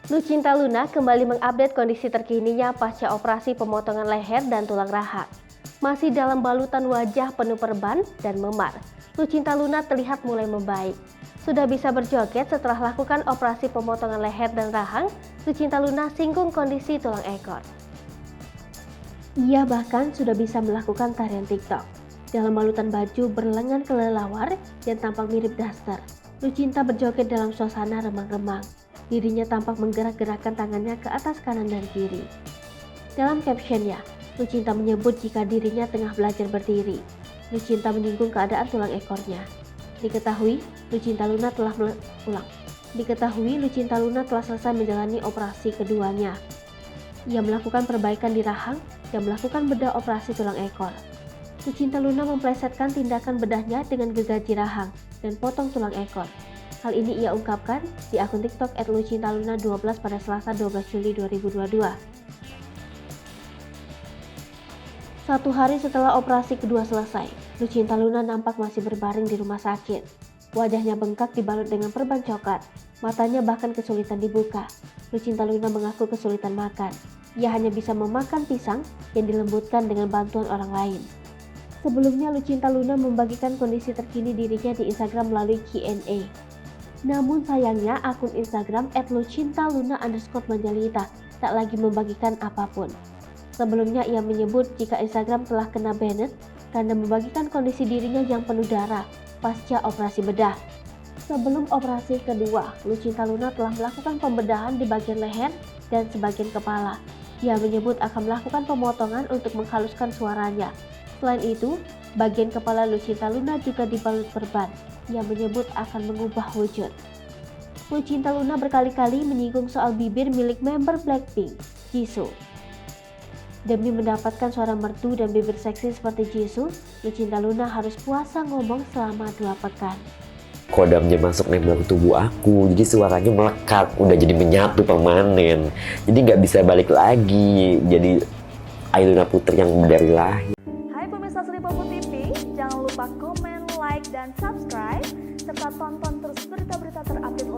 Lucinta Luna kembali mengupdate kondisi terkininya pasca operasi pemotongan leher dan tulang rahang. Masih dalam balutan wajah penuh perban dan memar, Lucinta Luna terlihat mulai membaik. Sudah bisa berjoget setelah lakukan operasi pemotongan leher dan rahang, Lucinta Luna singgung kondisi tulang ekor. Ia bahkan sudah bisa melakukan tarian TikTok. Dalam balutan baju berlengan kelelawar yang tampak mirip daster, Lucinta berjoget dalam suasana remang-remang. Dirinya tampak menggerak-gerakkan tangannya ke atas kanan dan kiri. Dalam captionnya, Lucinta menyebut jika dirinya tengah belajar berdiri. Lucinta menyinggung keadaan tulang ekornya. Diketahui, Lucinta Luna telah selesai menjalani operasi keduanya. Ia melakukan perbaikan di rahang dan melakukan bedah operasi tulang ekor. Lucinta Luna memplesetkan tindakan bedahnya dengan gergaji rahang dan potong tulang ekor. Hal ini ia ungkapkan di akun TikTok @lucintaluna12 pada Selasa 12 Juli 2022. Satu hari setelah operasi kedua selesai, Lucinta Luna nampak masih berbaring di rumah sakit. Wajahnya bengkak dibalut dengan perban coklat, matanya bahkan kesulitan dibuka. Lucinta Luna mengaku kesulitan makan. Ia hanya bisa memakan pisang yang dilembutkan dengan bantuan orang lain. Sebelumnya, Lucinta Luna membagikan kondisi terkini dirinya di Instagram melalui Q&A. Namun sayangnya akun Instagram @lucintaluna_manjalita tak lagi membagikan apapun. Sebelumnya ia menyebut jika Instagram telah kena banned karena membagikan kondisi dirinya yang penuh darah pasca operasi bedah. Sebelum operasi kedua, Lucinta Luna telah melakukan pembedahan di bagian leher dan sebagian kepala. Ia menyebut akan melakukan pemotongan untuk menghaluskan suaranya. Selain itu, bagian kepala Lucinta Luna juga dibalut perban. Ia menyebut akan mengubah wujud. Lucinta Luna berkali-kali menyinggung soal bibir milik member Blackpink, Jisoo. Demi mendapatkan suara merdu dan bibir seksi seperti Jisoo, Lucinta Luna harus puasa ngomong selama 2 pekan. Kodamnya masuk nempel ke tubuh aku, jadi suaranya melekat, udah jadi menyatu permanen. Jadi nggak bisa balik lagi, jadi Ailuna Putri yang dari lahir. Hai pemirsa Sri Popo TV, jangan lupa komen, like, dan subscribe, serta tonton terus berita-berita terupdate